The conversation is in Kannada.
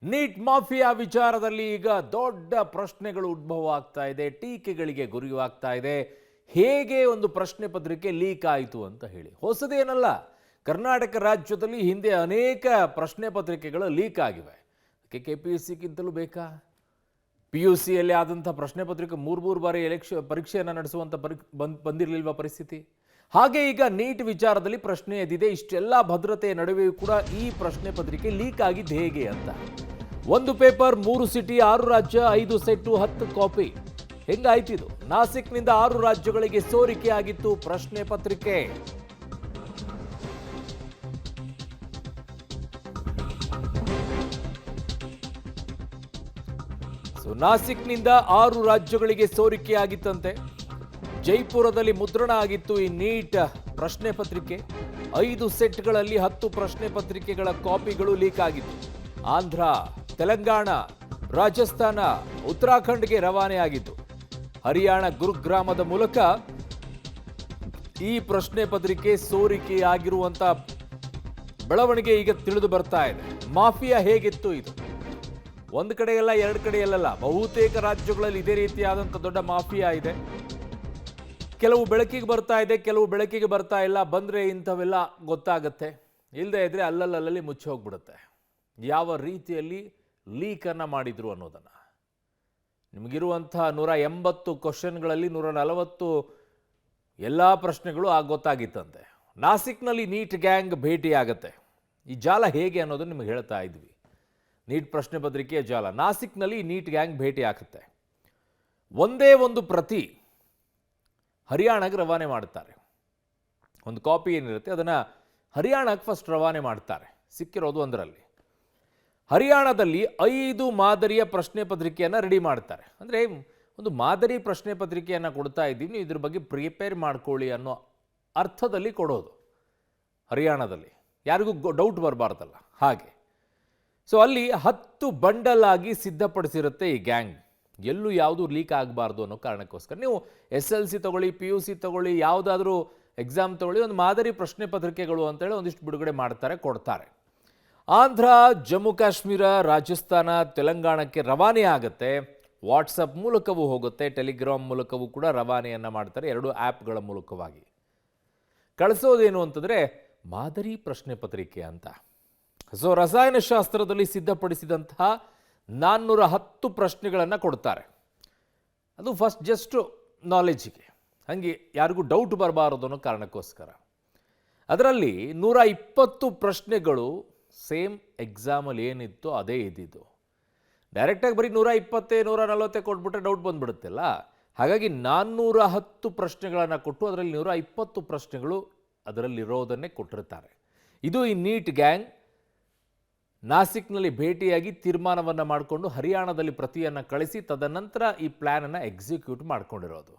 ನೀಟ್ ಮಾಫಿಯಾ ವಿಚಾರದಲ್ಲಿ ಈಗ ದೊಡ್ಡ ಪ್ರಶ್ನೆಗಳು ಉದ್ಭವ ಆಗ್ತಾ ಇದೆ, ಟೀಕೆಗಳಿಗೆ ಗುರಿಯಾಗ್ತಾ ಇದೆ. ಹೇಗೆ ಒಂದು ಪ್ರಶ್ನೆ ಪತ್ರಿಕೆ ಲೀಕ್ ಆಯಿತು ಅಂತ ಹೇಳಿ ಹೊಸದೇನಲ್ಲ. ಕರ್ನಾಟಕ ರಾಜ್ಯದಲ್ಲಿ ಹಿಂದೆ ಅನೇಕ ಪ್ರಶ್ನೆ ಪತ್ರಿಕೆಗಳು ಲೀಕ್ ಆಗಿವೆ. KPSCಗಿಂತಲೂ ಬೇಕಾ? PUCಯಲ್ಲಿ ಆದಂಥ ಪ್ರಶ್ನೆ ಪತ್ರಿಕೆ ಮೂರು ಬಾರಿ ಪರೀಕ್ಷೆಯನ್ನು ನಡೆಸುವಂಥ ಬಂದಿರಲಿಲ್ವ ಪರಿಸ್ಥಿತಿ? ಹಾಗೆ ಈಗ ನೀಟ್ ವಿಚಾರದಲ್ಲಿ ಪ್ರಶ್ನೆ ಎದ್ದಿದೆ. ಇಷ್ಟೆಲ್ಲ ಭದ್ರತೆಯ ನಡುವೆಯೂ ಕೂಡ ಈ ಪ್ರಶ್ನೆ ಪತ್ರಿಕೆ ಲೀಕ್ ಆಗಿದ್ದು ಹೇಗೆ ಅಂತ. ಒಂದು ಪೇಪರ್ 3 ಸಿಟಿ 6 ರಾಜ್ಯ 5 ಸೆಟ್ಟು 10 ಕಾಪಿ. ಹೆಂಗಾಯ್ತಿದು? ನಾಸಿಕ್ನಿಂದ 6 ರಾಜ್ಯಗಳಿಗೆ ಸೋರಿಕೆ ಆಗಿತ್ತು ಪ್ರಶ್ನೆ ಪತ್ರಿಕೆ. ನಾಸಿಕ್ನಿಂದ 6 ರಾಜ್ಯಗಳಿಗೆ ಸೋರಿಕೆ ಆಗಿತ್ತಂತೆ. ಜೈಪುರದಲ್ಲಿ ಮುದ್ರಣ ಆಗಿತ್ತು ಈ ನೀಟ್ ಪ್ರಶ್ನೆ ಪತ್ರಿಕೆ. 5 ಸೆಟ್ಗಳಲ್ಲಿ 10 ಪ್ರಶ್ನೆ ಪತ್ರಿಕೆಗಳ ಕಾಪಿಗಳು ಲೀಕ್ ಆಗಿತ್ತು. ಆಂಧ್ರ, ತೆಲಂಗಾಣ, ರಾಜಸ್ಥಾನ, ಉತ್ತರಾಖಂಡ್ಗೆ ರವಾನೆ ಆಗಿತ್ತು. ಹರಿಯಾಣ ಗುರುಗ್ರಾಮದ ಮೂಲಕ ಈ ಪ್ರಶ್ನೆ ಪತ್ರಿಕೆ ಸೋರಿಕೆಯಾಗಿರುವಂತ ಬೆಳವಣಿಗೆ ಈಗ ತಿಳಿದು ಬರ್ತಾ ಇದೆ. ಮಾಫಿಯಾ ಹೇಗಿತ್ತು ಇದು? ಒಂದು ಕಡೆಯಲ್ಲ, ಎರಡು ಕಡೆಯಲ್ಲ, ಬಹುತೇಕ ರಾಜ್ಯಗಳಲ್ಲಿ ಇದೇ ರೀತಿಯಾದಂಥ ದೊಡ್ಡ ಮಾಫಿಯಾ ಇದೆ. ಕೆಲವು ಬೆಳಕಿಗೆ ಬರ್ತಾ ಇದೆ, ಕೆಲವು ಬೆಳಕಿಗೆ ಬರ್ತಾ ಇಲ್ಲ. ಬಂದರೆ ಇಂಥವೆಲ್ಲ ಗೊತ್ತಾಗುತ್ತೆ, ಇಲ್ಲದೆ ಇದ್ರೆ ಅಲ್ಲಲ್ಲಿ ಮುಚ್ಚಿ ಹೋಗ್ಬಿಡುತ್ತೆ. ಯಾವ ರೀತಿಯಲ್ಲಿ ಲೀಕನ್ನು ಮಾಡಿದ್ರು ಅನ್ನೋದನ್ನು. ನಿಮಗಿರುವಂಥ 180 ಕ್ವಶನ್ಗಳಲ್ಲಿ 140 ಎಲ್ಲ ಪ್ರಶ್ನೆಗಳು ಗೊತ್ತಾಗಿತ್ತಂತೆ. ನಾಸಿಕ್ನಲ್ಲಿ ನೀಟ್ ಗ್ಯಾಂಗ್ ಭೇಟಿಯಾಗತ್ತೆ. ಈ ಜಾಲ ಹೇಗೆ ಅನ್ನೋದನ್ನು ನಿಮಗೆ ಹೇಳ್ತಾ ಇದ್ವಿ. ನೀಟ್ ಪ್ರಶ್ನೆ ಪತ್ರಿಕೆಯ ಜಾಲ. ನಾಸಿಕ್ನಲ್ಲಿ ನೀಟ್ ಗ್ಯಾಂಗ್ ಭೇಟಿ ಆಗುತ್ತೆ. ಒಂದೇ ಒಂದು ಪ್ರತಿ ಹರಿಯಾಣಕ್ಕೆ ರವಾನೆ ಮಾಡ್ತಾರೆ. ಒಂದು ಕಾಪಿ ಏನಿರುತ್ತೆ ಅದನ್ನು ಹರಿಯಾಣಕ್ಕೆ ಫಸ್ಟ್ ರವಾನೆ ಮಾಡ್ತಾರೆ. ಸಿಕ್ಕಿರೋದು ಒಂದರಲ್ಲಿ. ಹರಿಯಾಣದಲ್ಲಿ 5 ಮಾದರಿಯ ಪ್ರಶ್ನೆ ಪತ್ರಿಕೆಯನ್ನು ರೆಡಿ ಮಾಡ್ತಾರೆ. ಅಂದರೆ ಒಂದು ಮಾದರಿ ಪ್ರಶ್ನೆ ಪತ್ರಿಕೆಯನ್ನು ಕೊಡ್ತಾ ಇದ್ದೀವಿ, ನೀವು ಇದ್ರ ಬಗ್ಗೆ ಪ್ರಿಪೇರ್ ಮಾಡ್ಕೊಳ್ಳಿ ಅನ್ನೋ ಅರ್ಥದಲ್ಲಿ ಕೊಡೋದು ಹರಿಯಾಣದಲ್ಲಿ. ಯಾರಿಗೂ ಡೌಟ್ ಬರಬಾರ್ದಲ್ಲ ಹಾಗೆ. ಸೊ ಅಲ್ಲಿ 10 ಬಂಡಲ್ ಆಗಿ ಸಿದ್ಧಪಡಿಸಿರುತ್ತೆ ಈ ಗ್ಯಾಂಗ್. ಎಲ್ಲೂ ಯಾವುದು ಲೀಕ್ ಆಗಬಾರ್ದು ಅನ್ನೋ ಕಾರಣಕ್ಕೋಸ್ಕರ. ನೀವು SLC ತಗೊಳ್ಳಿ, PUC ತಗೊಳ್ಳಿ, ಯಾವುದಾದ್ರೂ ಎಕ್ಸಾಮ್ ತಗೊಳ್ಳಿ, ಒಂದು ಮಾದರಿ ಪ್ರಶ್ನೆ ಪತ್ರಿಕೆಗಳು ಅಂತೇಳಿ ಒಂದಿಷ್ಟು ಬಿಡುಗಡೆ ಮಾಡ್ತಾರೆ, ಕೊಡ್ತಾರೆ. ಆಂಧ್ರ, ಜಮ್ಮು ಕಾಶ್ಮೀರ, ರಾಜಸ್ಥಾನ, ತೆಲಂಗಾಣಕ್ಕೆ ರವಾನೆ ಆಗುತ್ತೆ. ವಾಟ್ಸಪ್ ಮೂಲಕವೂ ಹೋಗುತ್ತೆ, ಟೆಲಿಗ್ರಾಮ್ ಮೂಲಕವೂ ಕೂಡ ರವಾನೆಯನ್ನು ಮಾಡ್ತಾರೆ. 2 ಆ್ಯಪ್ಗಳ ಮೂಲಕವಾಗಿ ಕಳಿಸೋದೇನು ಅಂತಂದರೆ ಮಾದರಿ ಪ್ರಶ್ನೆ ಪತ್ರಿಕೆ ಅಂತ. ಸೊ ರಸಾಯನಶಾಸ್ತ್ರದಲ್ಲಿ ಸಿದ್ಧಪಡಿಸಿದಂತಹ 410 ಪ್ರಶ್ನೆಗಳನ್ನು ಕೊಡ್ತಾರೆ. ಅದು ಫಸ್ಟ್ ಜಸ್ಟ್ ನಾಲೆಡ್ಜಿಗೆ, ಹಾಗೆ ಯಾರಿಗೂ ಡೌಟ್ ಬರಬಾರದು ಅನ್ನೋ ಕಾರಣಕ್ಕೋಸ್ಕರ. ಅದರಲ್ಲಿ 120 ಪ್ರಶ್ನೆಗಳು ಸೇಮ್ ಎಕ್ಸಾಮಲ್ಲಿ ಏನಿತ್ತು ಅದೇ ಇದ್ದಿದ್ದು. ಡೈರೆಕ್ಟಾಗಿ ಬರೀ 120 140 ಕೊಟ್ಬಿಟ್ರೆ ಡೌಟ್ ಬಂದ್ಬಿಡುತ್ತಲ್ಲ. ಹಾಗಾಗಿ 410 ಪ್ರಶ್ನೆಗಳನ್ನು ಕೊಟ್ಟು ಅದರಲ್ಲಿ 120 ಪ್ರಶ್ನೆಗಳು ಅದರಲ್ಲಿರೋದನ್ನೇ ಕೊಟ್ಟಿರ್ತಾರೆ. ಇದು ಈ ನೀಟ್ ಗ್ಯಾಂಗ್ ನಾಸಿಕ್ನಲ್ಲಿ ಭೇಟಿಯಾಗಿ ತೀರ್ಮಾನವನ್ನು ಮಾಡಿಕೊಂಡು ಹರಿಯಾಣದಲ್ಲಿ ಪ್ರತಿಯನ್ನು ಕಳಿಸಿ ತದನಂತರ ಈ ಪ್ಲ್ಯಾನನ್ನು ಎಕ್ಸಿಕ್ಯೂಟ್ ಮಾಡ್ಕೊಂಡಿರೋದು.